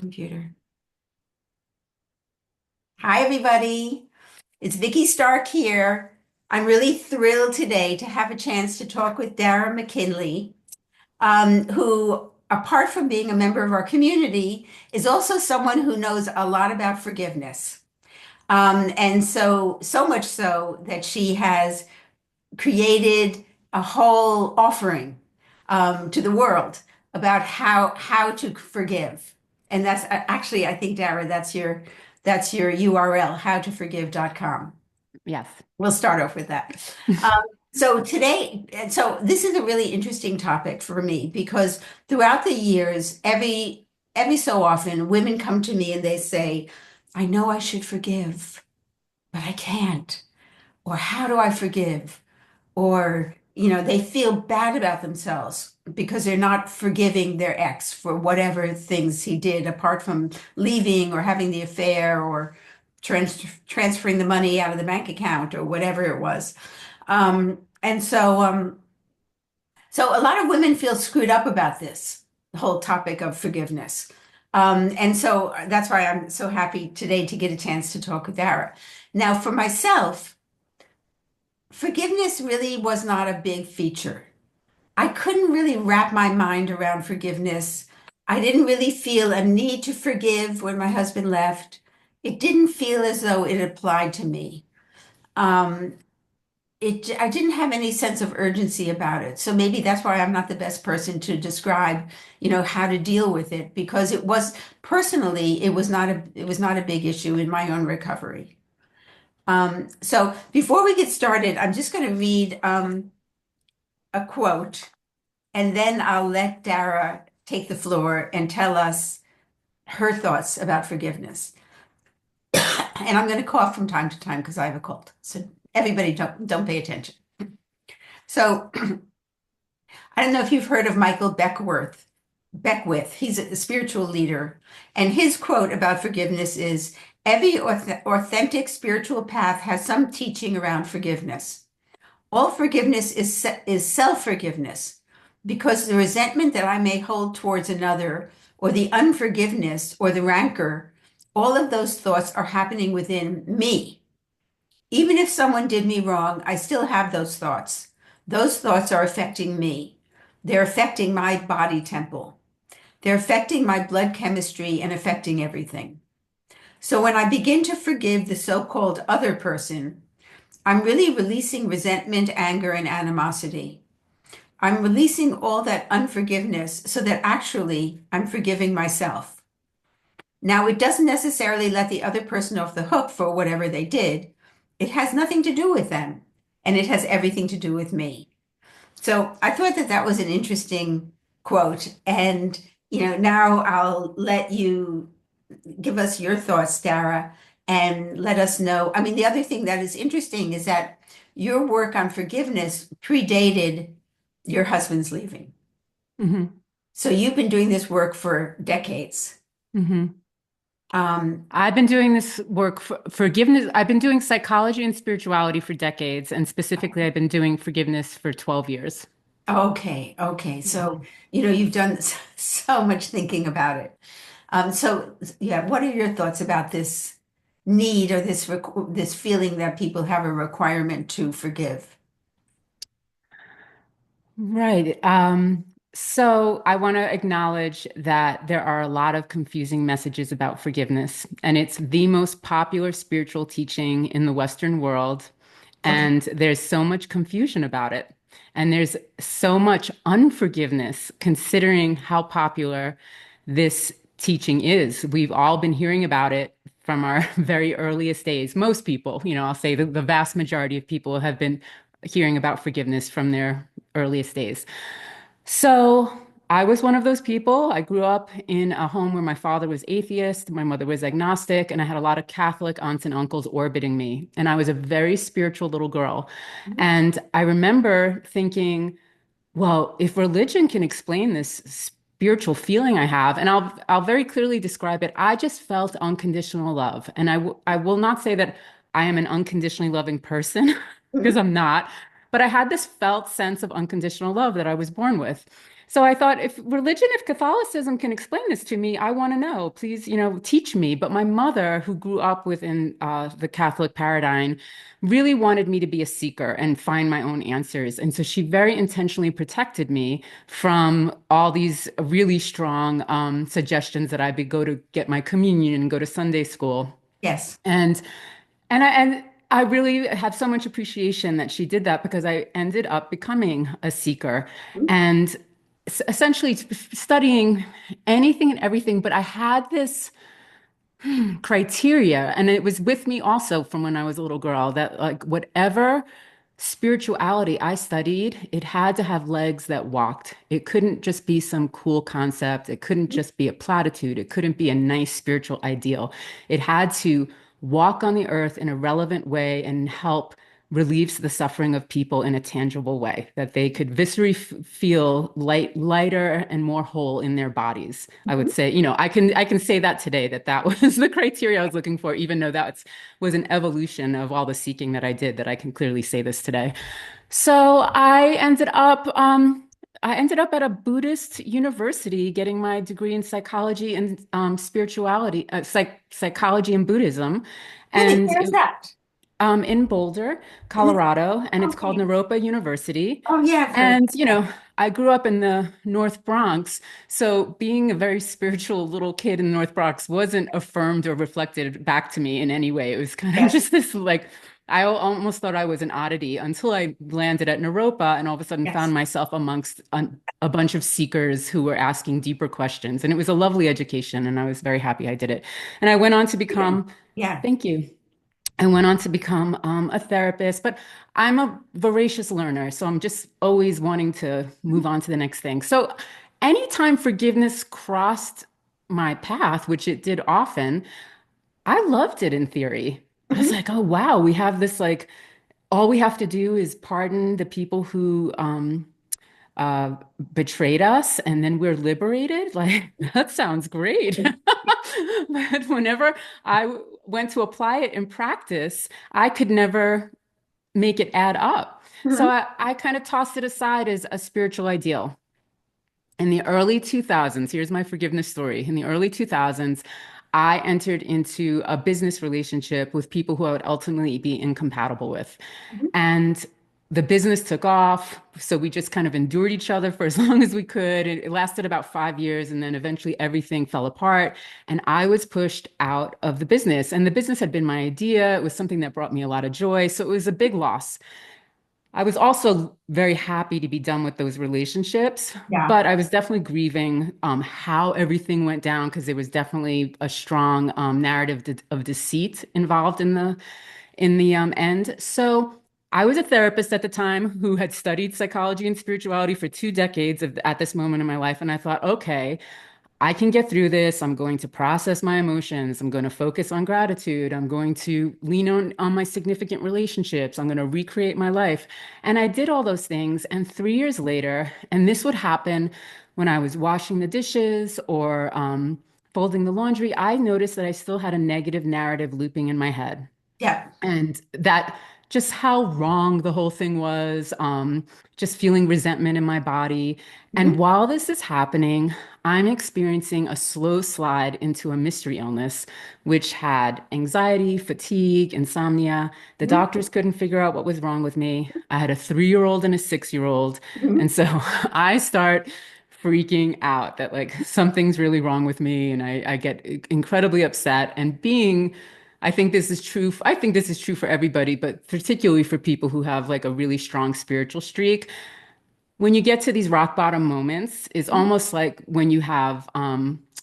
computer. Hi, everybody. It's Vikki Stark here. I'm really thrilled today to have a chance to talk with Dara McKinley, who, apart from being a member of our community, is also someone who knows a lot about forgiveness. And so much so that she has created a whole offering to the world about how to forgive. And that's actually, I think, Dara, that's your URL, howtoforgive.com. Yes. We'll start off with that. Um, so this is a really interesting topic for me because throughout the years, every so often, women come to me and they say, "I know I should forgive, but I can't." Or "How do I forgive?" Or they feel bad about themselves because they're not forgiving their ex for whatever things he did apart from leaving or having the affair or transferring the money out of the bank account or whatever it was. And so a lot of women feel screwed up about this whole topic of forgiveness. And so that's why I'm so happy today to get a chance to talk with Dara. Now, for myself, forgiveness really was not a big feature. I couldn't really wrap my mind around forgiveness. I didn't really feel a need to forgive when my husband left. It didn't feel as though it applied to me. Um, I didn't have any sense of urgency about it. So maybe that's why I'm not the best person to describe, how to deal with it because it was personally, it was not a big issue in my own recovery. So before we get started, I'm just going to read a quote, and then I'll let Dara take the floor and tell us her thoughts about forgiveness. And I'm going to cough from time to time because I have a cold. So everybody don't pay attention. So I don't know if you've heard of Michael Beckwith. He's a spiritual leader. And his quote about forgiveness is, "Every authentic spiritual path has some teaching around forgiveness. All forgiveness is self-forgiveness, because the resentment that I may hold towards another, or the unforgiveness or the rancor, all of those thoughts are happening within me. Even if someone did me wrong, I still have those thoughts. Those thoughts are affecting me. They're affecting my body temple. They're affecting my blood chemistry and affecting everything. So when I begin to forgive the so-called other person, I'm really releasing resentment, anger, and animosity. I'm releasing all that unforgiveness so that actually I'm forgiving myself. Now, it doesn't necessarily let the other person off the hook for whatever they did. It has nothing to do with them, and it has everything to do with me." So I thought that that was an interesting quote. And, now I'll let you give us your thoughts, Dara, and let us know. I mean, the other thing that is interesting is that your work on forgiveness predated your husband's leaving. hmm So you've been doing this work for decades. hmm Um, I've been doing this work for forgiveness. I've been doing psychology and spirituality for decades, and specifically, I've been doing forgiveness for 12 years. okay, okay. So, Mhm. you've done so much thinking about it. So, yeah, what are your thoughts about this need or this feeling that people have a requirement to forgive? Right. So I want to acknowledge that there are a lot of confusing messages about forgiveness, and it's the most popular spiritual teaching in the Western world. Okay. And there's so much confusion about it. And there's so much unforgiveness considering how popular this teaching is. We've all been hearing about it from our very earliest days. Most people, I'll say the vast majority of people have been hearing about forgiveness from their earliest days. So I was one of those people. I grew up in a home where my father was atheist, my mother was agnostic, and I had a lot of Catholic aunts and uncles orbiting me. And I was a very spiritual little girl. And I remember thinking, well, if religion can explain this spiritual feeling I have, and I'll very clearly describe it, I just felt unconditional love. And I will not say that I am an unconditionally loving person because Mhm. I'm not, but I had this felt sense of unconditional love that I was born with. So I thought, if religion, if Catholicism can explain this to me, I want to know. Please, teach me. But my mother, who grew up within the Catholic paradigm, really wanted me to be a seeker and find my own answers. And so she very intentionally protected me from all these really strong suggestions that I would go to get my communion and go to Sunday school. Yes. And and I really have so much appreciation that she did that, because I ended up becoming a seeker and essentially studying anything and everything. But I had this criteria, and it was with me also from when I was a little girl, that like whatever spirituality I studied, it had to have legs that walked. It couldn't just be some cool concept. It couldn't just be a platitude. It couldn't be a nice spiritual ideal. It had to walk on the earth in a relevant way and help relieves the suffering of people in a tangible way, that they could viscerally feel lighter and more whole in their bodies. I would say, I can say that today, that that was the criteria I was looking for, even though that was an evolution of all the seeking that I did, that I can clearly say this today. So I ended up at a Buddhist university getting my degree in psychology and spirituality, psychology and Buddhism. Really? And Where's that? in Boulder, Is it? Colorado, and it's called Okay. Naropa University. Oh, yeah, I've heard. And, I grew up in the North Bronx. So being a very spiritual little kid in the North Bronx wasn't affirmed or reflected back to me in any way. It was kind of Yes. just this like, I almost thought I was an oddity until I landed at Naropa and all of a sudden found Yes. myself amongst a bunch of seekers who were asking deeper questions. And it was a lovely education, and I was very happy I did it. And I went on to Freedom. become, Yeah. thank you. I went on to become a therapist, but I'm a voracious learner, so I'm just always wanting to move on to the next thing. So anytime forgiveness crossed my path, which it did often, I loved it in theory. I was Mhm. like, oh wow, we have this like, all we have to do is pardon the people who uh, betrayed us, and then we're liberated. Like, that sounds great. But whenever went to apply it in practice, I could never make it add up. So Mhm. I kind of tossed it aside as a spiritual ideal. In the early 2000s, here's my forgiveness story. In the early 2000s, I entered into a business relationship with people who I would ultimately be incompatible with. Mhm. And the business took off. So we just kind of endured each other for as long as we could. It lasted about 5 years. And then eventually everything fell apart. And I was pushed out of the business. And the business had been my idea. It was something that brought me a lot of joy. So it was a big loss. I was also very happy to be done with those relationships, Yeah. but I was definitely grieving how everything went down, because there was definitely a strong narrative of deceit involved in the end. So I was a therapist at the time who had studied psychology and spirituality for 2 decades at this moment in my life, and I thought, okay, I can get through this. I'm going to process my emotions. I'm going to focus on gratitude. I'm going to lean on my significant relationships. I'm going to recreate my life. And I did all those things. And 3 years later, and this would happen when I was washing the dishes or folding the laundry, I noticed that I still had a negative narrative looping in my head, Yeah. and that just how wrong the whole thing was, just feeling resentment in my body. And Mhm. while this is happening, I'm experiencing a slow slide into a mystery illness, which had anxiety, fatigue, insomnia. The Mhm. doctors couldn't figure out what was wrong with me. I had a 3-year-old and a 6-year-old. Mhm. And so I start freaking out that like something's really wrong with me. And I get incredibly upset. And I think this is true. I think this is true for everybody, but particularly for people who have like a really strong spiritual streak. When you get to these rock bottom moments, it's Mhm. almost like when you have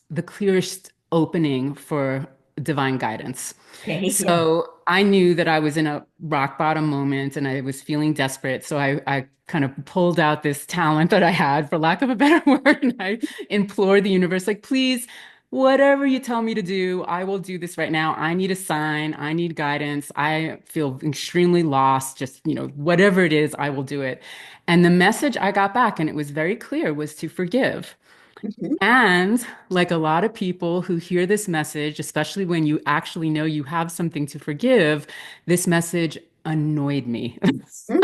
the clearest opening for divine guidance. Okay. Yeah. So I knew that I was in a rock bottom moment and I was feeling desperate. So I kind of pulled out this talent that I had, for lack of a better word, and I implored the universe, like, please, whatever you tell me to do, I will do this right now. I need a sign. I need guidance. I feel extremely lost. Just, whatever it is, I will do it. And the message I got back, and it was very clear, was to forgive. Mhm. And like a lot of people who hear this message, especially when you actually know you have something to forgive, this message annoyed me. Mhm.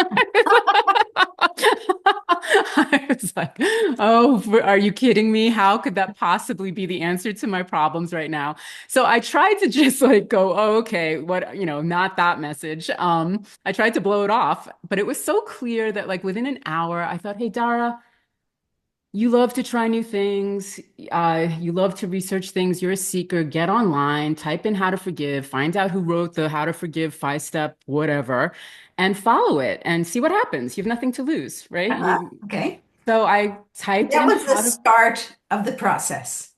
I was like, oh, are you kidding me? How could that possibly be the answer to my problems right now? So I tried to just like go, oh, okay, what, not that message. I tried to blow it off, but it was so clear that like within an hour, I thought, hey, Dara, you love to try new things. You love to research things. You're a seeker. Get online, type in how to forgive, find out who wrote the how to forgive 5 step, whatever, and follow it and see what happens. You have nothing to lose, right? Okay. So I typed That in was the how to, start of the process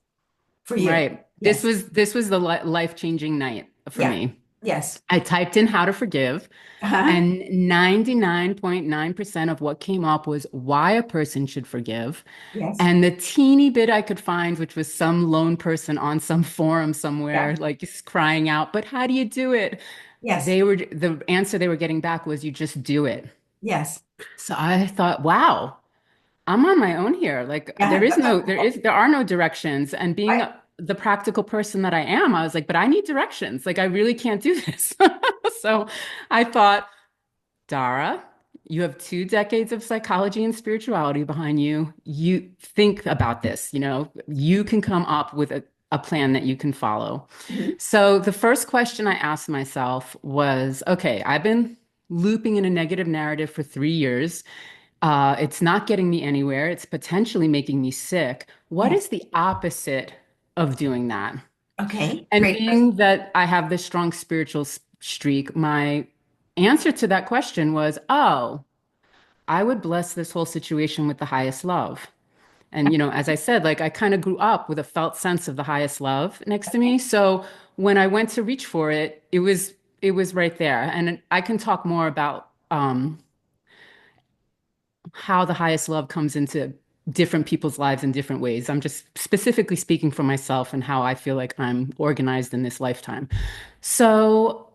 for you. right. This Yes. was this was the life-changing night for Yeah. me. Yes. I typed in how to forgive. Uh-huh. And 99.9% of what came up was why a person should forgive. Yes. And the teeny bit I could find, which was some lone person on some forum Yeah. somewhere, like just crying out, but how do you do it? Yes. The answer they were getting back was you just do it. Yes. So I thought, wow, I'm on my own here. Like Yeah. there are no directions. And being Right. the practical person that I am, I was like, but I need directions. Like I really can't do this. So I thought, Dara, you have 2 decades of psychology and spirituality behind you. You think about this, you can come up with a plan that you can follow. Mhm. So the first question I asked myself was, okay, I've been looping in a negative narrative for 3 years. It's not getting me anywhere. It's potentially making me sick. What Yes. is the opposite of doing that? Okay. And Great question. being that I have this strong spiritual streak, my answer to that question was, oh, I would bless this whole situation with the highest love. And, as I said, like I kind of grew up with a felt sense of the highest love next to me. So when I went to reach for it, it was right there. And I can talk more about how the highest love comes into different people's lives in different ways. I'm just specifically speaking for myself and how I feel like I'm organized in this lifetime. So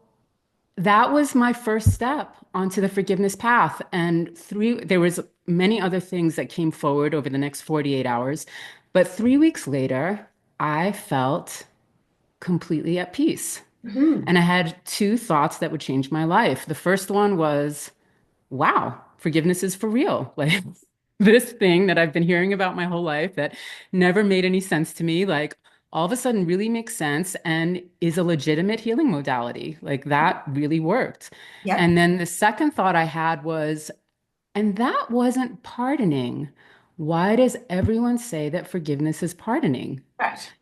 that was my first step onto the forgiveness path. And there was many other things that came forward over the next 48 hours. But 3 weeks later, I felt completely at peace. Mhm. And I had two thoughts that would change my life. The first one was, wow, forgiveness is for real. Like this thing that I've been hearing about my whole life that never made any sense to me, like all of a sudden really makes sense and is a legitimate healing modality. Like that really worked. Yep. And then the second thought I had was, and that wasn't pardoning. Why does everyone say that forgiveness is pardoning? Right.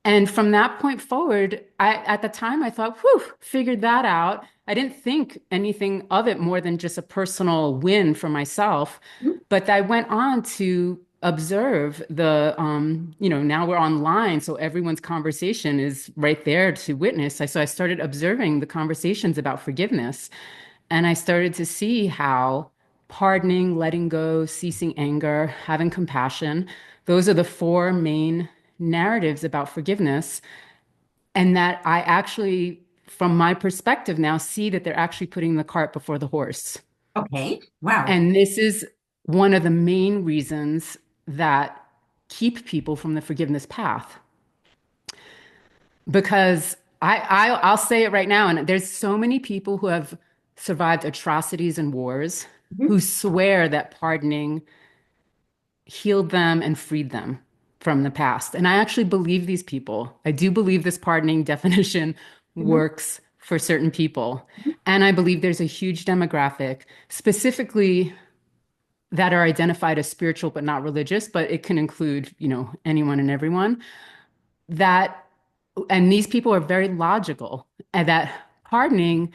And from that point forward, at the time I thought, whew, figured that out. I didn't think anything of it more than just a personal win for myself. Mhm. But I went on to observe now we're online, so everyone's conversation is right there to witness. So I started observing the conversations about forgiveness, and I started to see how pardoning, letting go, ceasing anger, having compassion, those are the four main narratives about forgiveness. And that I actually, from my perspective now, see that they're actually putting the cart before the horse. Okay. Wow. And this is one of the main reasons that keep people from the forgiveness path. Because I'll say it right now, and there's so many people who have survived atrocities and wars Mhm. who swear that pardoning healed them and freed them from the past. And I actually believe these people. I do believe this pardoning definition Mhm. works for certain people. And I believe there's a huge demographic, specifically that are identified as spiritual but not religious, but it can include, anyone and everyone that, and these people are very logical, and that pardoning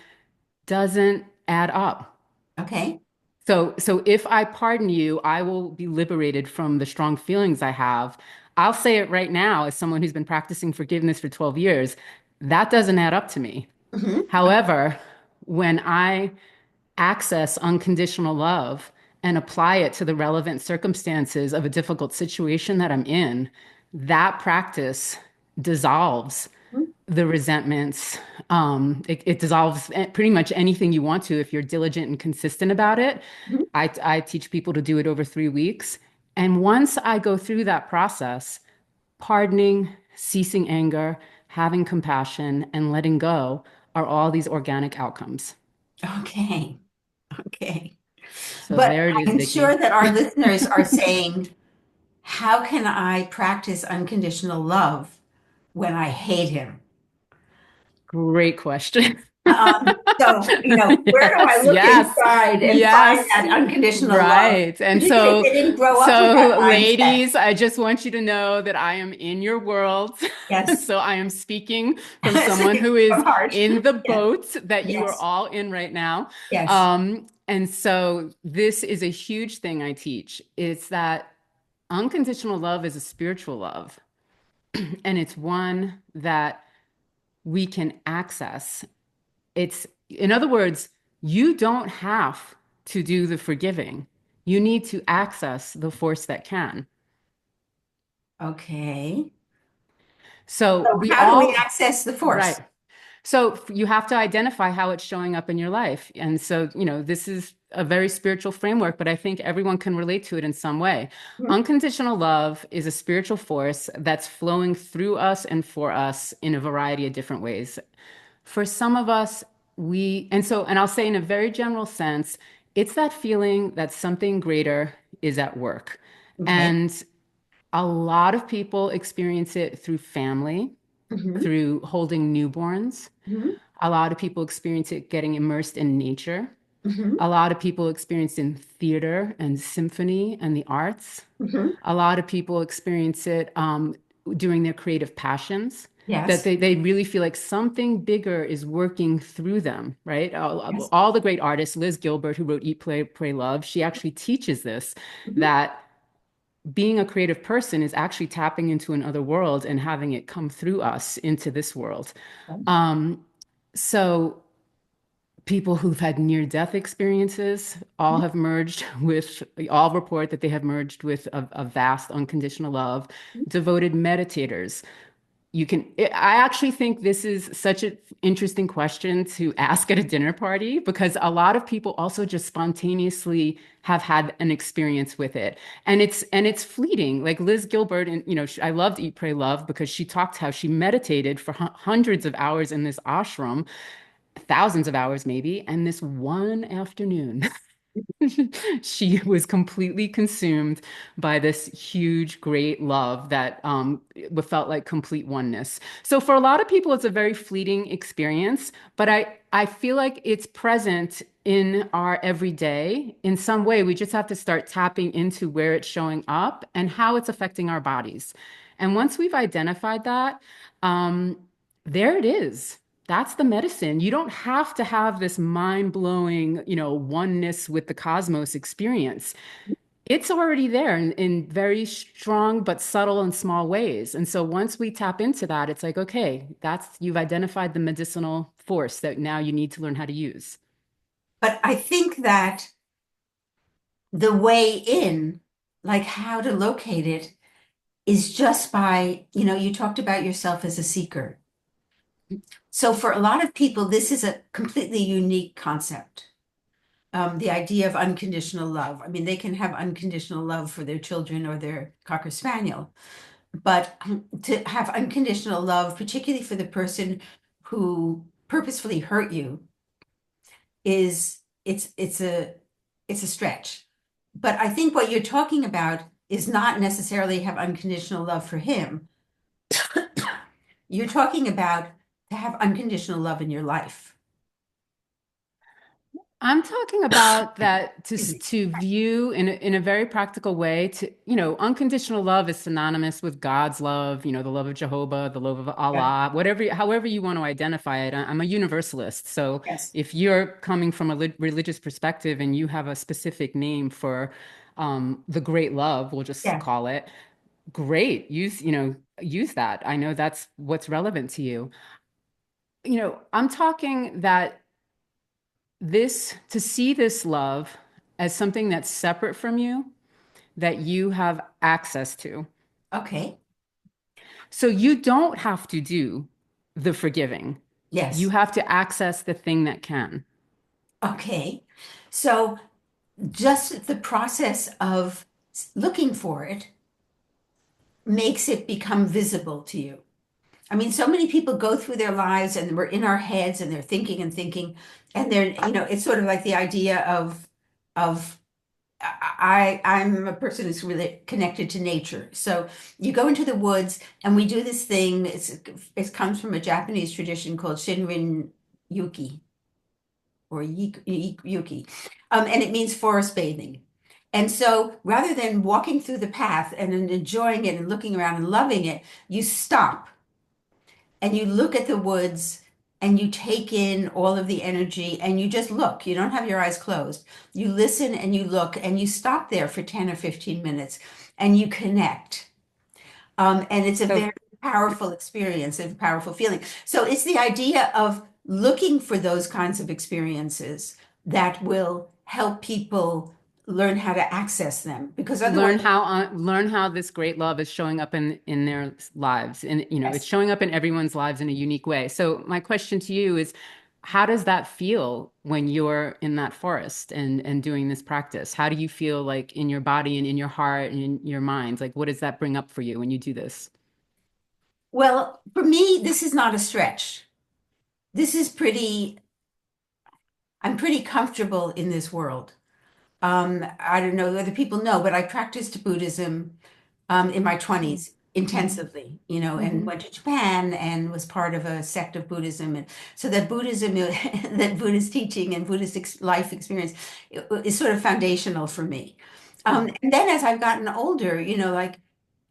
doesn't add up. Okay. So if I pardon you, I will be liberated from the strong feelings I have. I'll say it right now, as someone who's been practicing forgiveness for 12 years, that doesn't add up to me. Mhm. However, when I access unconditional love and apply it to the relevant circumstances of a difficult situation that I'm in, that practice dissolves Mhm. the resentments. It dissolves pretty much anything you want to if you're diligent and consistent about it. Mhm. I teach people to do it over 3 weeks. And once I go through that process, pardoning, ceasing anger, having compassion, and letting go are all these organic outcomes. Okay. Okay. So But there it is, I'm Vikki. sure that our listeners are saying, how can I practice unconditional love when I hate him? Great question. Where do I Yes, look yes, inside and find yes. that unconditional love, Right. And particularly if they didn't grow up with that mindset? ladies, I just want you to know that I am in your world. Yes, So I am speaking from someone speaking who is from heart. in the Yes, boat that you are yes, all in right now. yes. And so this is a huge thing I teach. It's that unconditional love is a spiritual love, and it's one that we can access. It's, in other words, you don't have to do the forgiving. You need to access the force that can. Okay. So So we how do we all, access the right. force? So you have to identify how it's showing up in your life. And so, this is a very spiritual framework, but I think everyone can relate to it in some way. Mhm. Unconditional love is a spiritual force that's flowing through us and for us in a variety of different ways. For some of us, and I'll say in a very general sense, it's that feeling that something greater is at work. Okay. And a lot of people experience it through family, Hmm. through holding newborns. Hmm. A lot of people experience it getting immersed in nature. Hmm. A lot of people experience it in theater and symphony and the arts. Hmm. A lot of people experience it during their creative passions, that Yes. they really feel like something bigger is working through them, right? Yes. All the great artists, Liz Gilbert, who wrote Eat, Play, Pray, Love, she actually teaches this, Hmm. that being a creative person is actually tapping into another world and having it come through us into this world. Um, so people who've had near-death experiences all report that they have merged with a vast unconditional love. Devoted meditators, I actually think this is such an interesting question to ask at a dinner party, because a lot of people also just spontaneously have had an experience with it. And it's fleeting. Like Liz Gilbert, and I loved Eat, Pray, Love, because she talked how she meditated for hundreds of hours in this ashram, thousands of hours maybe, and this one afternoon she was completely consumed by this huge, great love that felt like complete oneness. So for a lot of people, it's a very fleeting experience, but I feel like it's present in our everyday in some way. We just have to start tapping into where it's showing up and how it's affecting our bodies. And once we've identified that, um, there it is. That's the medicine. You don't have to have this mind-blowing, oneness with the cosmos experience. It's already there in very strong but subtle and small ways. And so once we tap into that, it's like, okay, you've identified the medicinal force that now you need to learn how to use. But I think that the way in, like how to locate it, is just by, you talked about yourself as a seeker. So for a lot of people, this is a completely unique concept. The idea of unconditional love. I mean, they can have unconditional love for their children or their Cocker Spaniel, but to have unconditional love, particularly for the person who purposefully hurt you, is it's a stretch. But I think what you're talking about is not necessarily have unconditional love for him. You're talking about to have unconditional love in your life. I'm talking about that Excuse me. to view in a very practical way. To, unconditional love is synonymous with God's love, the love of Jehovah, the love of Yeah. Allah, whatever, however you want to identify it. I'm a universalist. So Yes. if you're coming from a religious perspective and you have a specific name for the great love, we'll just Yeah. call it, great. Use that. I know that's what's relevant to you. I'm talking that to see this love as something that's separate from you, that you have access to. Okay. So you don't have to do the forgiving. You Yes. have to access the thing that can. Okay. So just the process of looking for it makes it become visible to you. I mean, so many people go through their lives and we're in our heads and they're thinking and thinking, and they're, it's sort of like the idea of of I'm a person who's really connected to nature. So you go into the woods and we do this thing. It comes from a Japanese tradition called Shinrin Yuki or Yuki, and it means forest bathing. And so rather than walking through the path and then enjoying it and looking around and loving it, you stop and you look at the woods and you take in all of the energy and you just look. You don't have your eyes closed. You listen and you look and you stop there for 10 or 15 minutes and you connect. And it's a So very powerful experience, a powerful feeling. So it's the idea of looking for those kinds of experiences that will help people learn how to access them because otherwise, learn how this great love is showing up in their lives, and it's yes. showing up in everyone's lives in a unique way. So my question to you is, how does that feel when you're in that forest and doing this practice? How do you feel, like, in your body and in your heart and in your mind? Like, what does that bring up for you when you do this? Well, for me, this is not a stretch. This is I'm pretty comfortable in this world. I don't know whether people know, but I practiced Buddhism in my Mm-hmm. 20s intensively, and Mm-hmm. went to Japan and was part of a sect of Buddhism. And so that Buddhism, that Buddhist teaching and Buddhist life experience is sort of foundational for me. Mm. And then as I've gotten older, like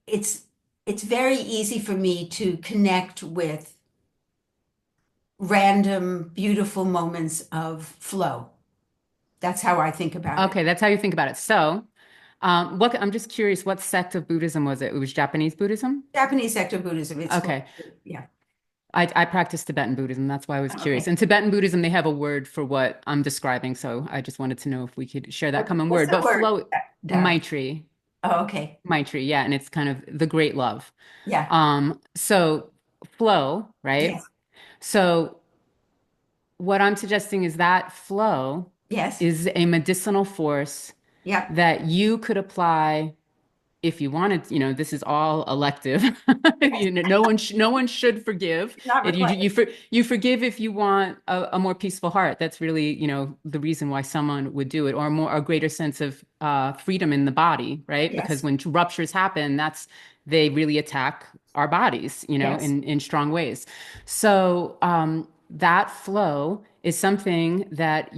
it's it's very easy for me to connect with random, beautiful moments of flow. That's how I think about it. Okay, that's how you think about it. So, what I'm just curious, what sect of Buddhism was it? It was Japanese Buddhism? Japanese sect of Buddhism, it's called, Okay. yeah. I practice Tibetan Buddhism. That's why I was curious. Okay. In Tibetan Buddhism, they have a word for what I'm describing. So I just wanted to know if we could share that common What's word. the But word, flow, Dara? Maitri, Oh, okay. Maitri, yeah. And it's kind of the great love. Yeah. So flow, right? Yes. So what I'm suggesting is that flow Yes. is a medicinal force Yep. that you could apply if you wanted. This is all elective. Yes. No one should forgive. Not If required. you forgive if you want a more peaceful heart. That's really, the reason why someone would do it, or a greater sense of freedom in the body, right? Because Yes. when ruptures happen, they really attack our bodies, Yes. in strong ways. So that flow is something that's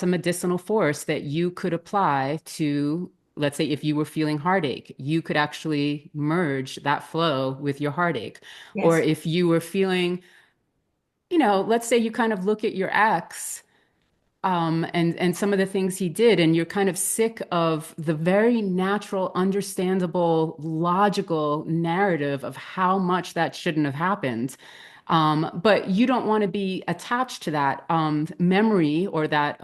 a medicinal force that you could apply to, let's say, if you were feeling heartache, you could actually merge that flow with your heartache. Or Yes. if you were feeling, let's say you kind of look at your ex, and some of the things he did, and you're kind of sick of the very natural, understandable, logical narrative of how much that shouldn't have happened. But you don't want to be attached to that memory or that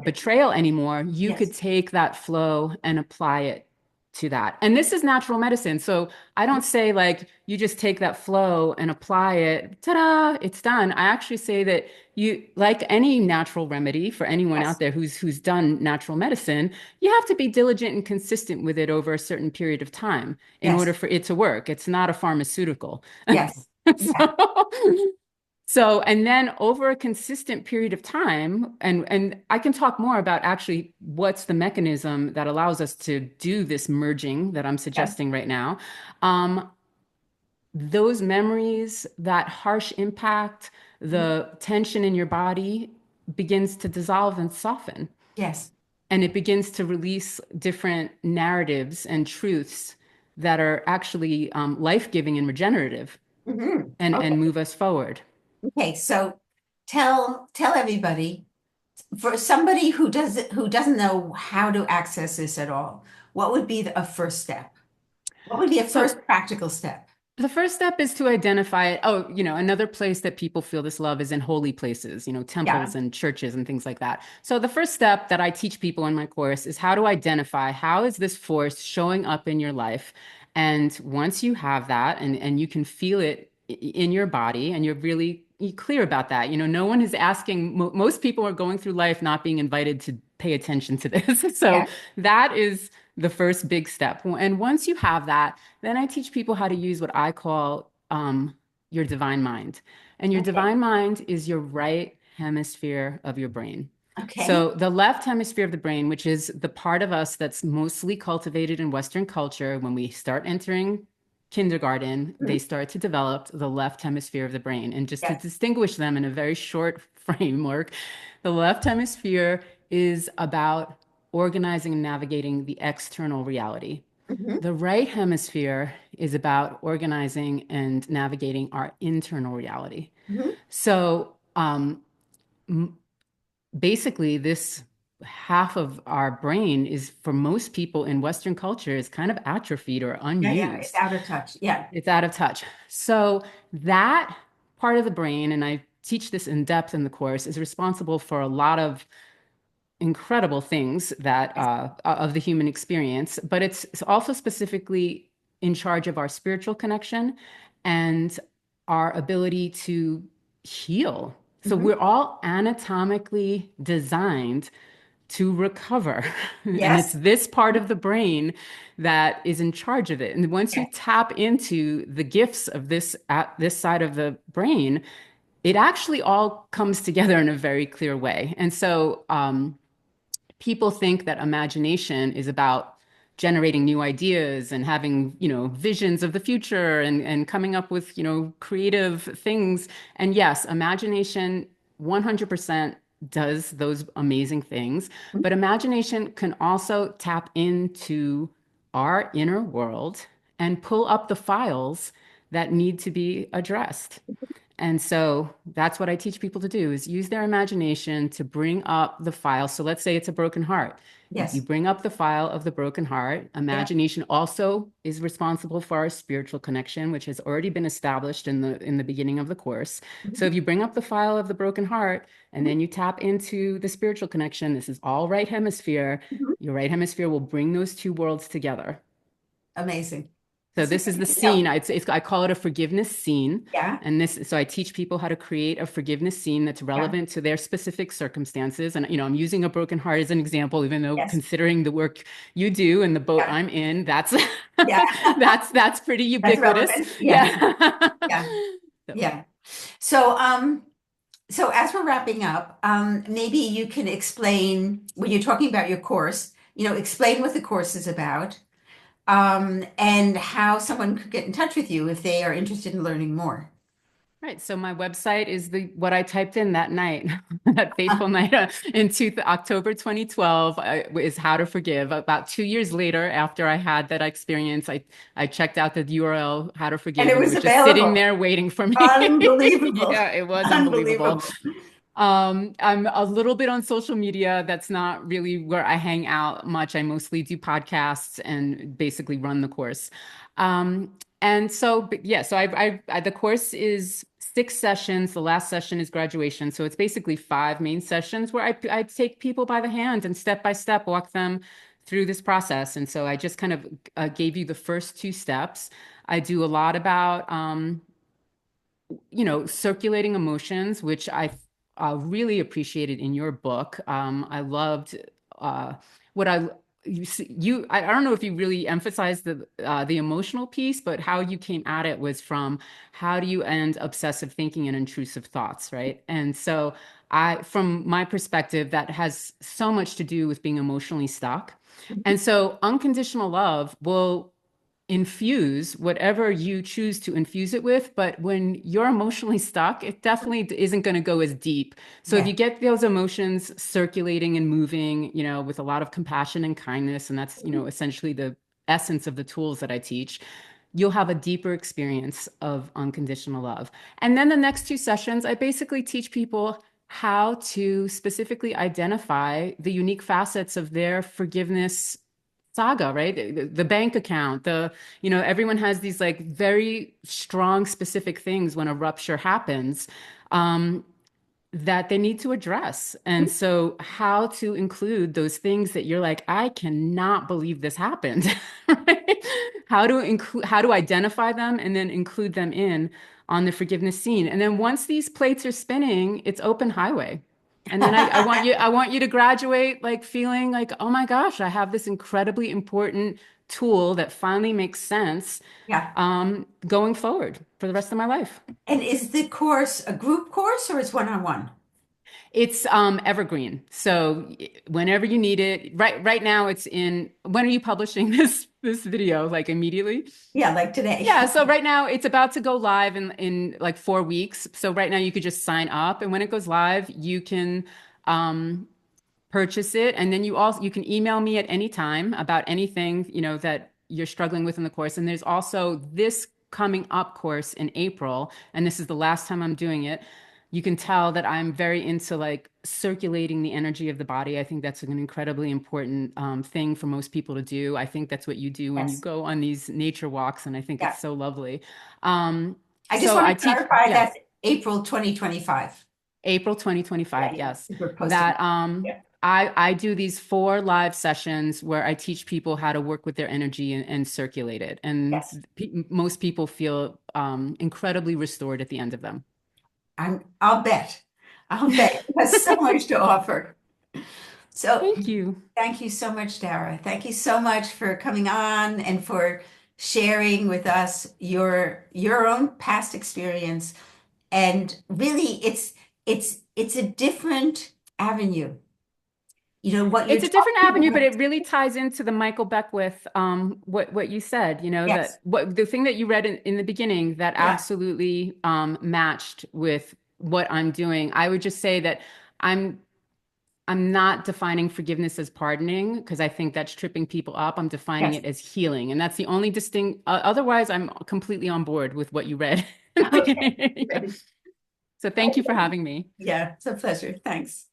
betrayal anymore. You could Yes. take that flow and apply it to that. And this is natural medicine. So I don't say, like, you just take that flow and apply it, ta-da, it's done. I actually say that you, like any natural remedy for anyone out Yes. there who's done natural medicine, you have to be diligent and consistent with it over a certain period of time in order Yes. for it to work. It's not a pharmaceutical. Yes. Yeah. So, and then over a consistent period of time, and I can talk more about actually what's the mechanism that allows us to do this merging that I'm Yes. suggesting right now. Um, those memories, that harsh impact, Mhm. the tension in your body begins to dissolve and soften, Yes. and it begins to release different narratives and truths that are actually life-giving and regenerative, and Okay. move us forward. Okay. So tell everybody, for somebody who doesn't know how to access this at all, what would be a first step? What would be a So first practical step? the first step is to identify it. Oh, another place that people feel this love is in holy places, temples Yeah. and churches and things like that. So the first step that I teach people in my course is how to identify how is this force showing up in your life. And once you have that, and you can feel it in your body, and you're clear about that. No one is asking, most people are going through life not being invited to pay attention to this. So Yeah. that is the first big step. And once you have that, then I teach people how to use what I call your divine mind. And your Okay. divine mind is your right hemisphere of your brain. Okay. So the left hemisphere of the brain, which is the part of us that's mostly cultivated in Western culture, when we start entering kindergarten, they Mhm. start to develop the left hemisphere of the brain. And just to Yes. distinguish them in a very short framework, the left hemisphere is about organizing and navigating the external reality. Hmm. The right hemisphere is about organizing and navigating our internal reality. Hmm. So, basically, this half of our brain is, for most people in Western culture, is kind of atrophied or Yeah, yeah, it's unused. out of touch. Yeah. It's out of touch. So that part of the brain, and I teach this in depth in the course, is responsible for a lot of incredible things that Yes. of the human experience, but it's also specifically in charge of our spiritual connection and our ability to heal. So Hmm. we're all anatomically designed to recover. And it's Yes. this part of the brain that is in charge of it. And once you Yes. tap into the gifts of this at this side of the brain, it actually all comes together in a very clear way. And so people think that imagination is about generating new ideas and having, visions of the future and coming up with, creative things. And yes, imagination 100% does those amazing things, but imagination can also tap into our inner world and pull up the files that need to be addressed. And so that's what I teach people to do, is use their imagination to bring up the file. So let's say it's a broken heart. You Yes. bring up the file of the broken heart. Yeah. Imagination also is responsible for our spiritual connection, which has already been established in the beginning of the course. So Mhm. if you bring up the file of the broken heart and Mhm. then you tap into the spiritual connection, this is all right hemisphere. Mhm. Your right hemisphere will bring those two worlds together. Amazing. So This is this is the good to know. scene. I call it a forgiveness scene. Yeah. And so I teach people how to create a forgiveness scene that's Yeah. relevant to their specific circumstances. And, I'm using a broken heart as an example, even though Yes. considering the work you do and the boat Yeah. I'm in, that's, Yeah. that's pretty That's ubiquitous. relevant. Yeah. Yeah. Yeah. So, Yeah. So, so as we're wrapping up, maybe you can explain when you're talking about your course, explain what the course is about, and how someone could get in touch with you if they are interested in learning more. right. So my website is what I typed in that night, that fateful night October 2012, is How to Forgive. About 2 years later, after I had that experience, I checked out the URL, How to And Forgive, it and it was was just sitting available. there waiting for me. Unbelievable. Yeah, it was unbelievable. Unbelievable. I'm a little bit on social media. That's not really where I hang out much. I mostly do podcasts and basically run the course. And so, but yeah, so the course is 6 sessions. The last session is graduation. So it's basically 5 main sessions where I take people by the hand and step by step walk them through this process. And so I just kind of gave you the first 2 steps. I do a lot about circulating emotions, which I really appreciated in your book. I loved uh, what I don't know if you really emphasized the emotional piece, but how you came at it was from how do you end obsessive thinking and intrusive thoughts, right? And so from my perspective, that has so much to do with being emotionally stuck. And so unconditional love will infuse whatever you choose to infuse it with. But when you're emotionally stuck, it definitely isn't going to go as deep. So if Yeah. you get those emotions circulating and moving, with a lot of compassion and kindness, and that's, essentially the essence of the tools that I teach, you'll have a deeper experience of unconditional love. And then the next 2 sessions, I basically teach people how to specifically identify the unique facets of their forgiveness saga, right? The bank account, everyone has these like very strong, specific things when a rupture happens. That they need to address. And so, how to include those things that you're like, I cannot believe this happened. Right? How to identify them and then include them in on the forgiveness scene. And then once these plates are spinning, it's open highway. And then I want you to graduate like feeling like, oh my gosh, I have this incredibly important tool that finally makes sense Yeah. going forward for the rest of my life. And is the course a group course or is one-on-one? It's evergreen. So whenever you need it, right now it's in, when are you publishing this video? Like immediately? Yeah, like today. Yeah, so right now it's about to go live in like 4 weeks. So right now you could just sign up, and when it goes live, you can um purchase it, and then you can email me at any time about anything, that you're struggling with in the course. And there's also this coming up course in April, and this is the last time I'm doing it. You can tell that I'm very into like circulating the energy of the body. I think that's an incredibly important thing for most people to do. I think that's what you do when you Yes. go on these nature walks, and I think Yeah. it's so lovely. Um, I just so want I to teach, clarify yeah. that's April 2025. April Yeah, 2025, yeah. yes. We're posting. That Yeah. I do these 4 live sessions where I teach people how to work with their energy and circulate it. Yes. And most people feel incredibly restored at the end of them. I'll bet. I'll bet it has so much to offer. So Thank you. thank you so much, Dara. Thank you so much for coming on and for sharing with us your own past experience. And really, it's a different avenue. What you're It's a different talking avenue, but about. it really ties into the Michael Beckwith, what you said, Yes, that what the thing that you read in the beginning that yeah, absolutely matched with what I'm doing. I would just say that I'm I'm not defining forgiveness as pardoning because I think that's tripping people up. I'm defining yes. it as healing. And that's the only distinct, otherwise, I'm completely on board with what you read in the Okay, beginning. great. So thank you for having me. Yeah, it's a pleasure. Thanks.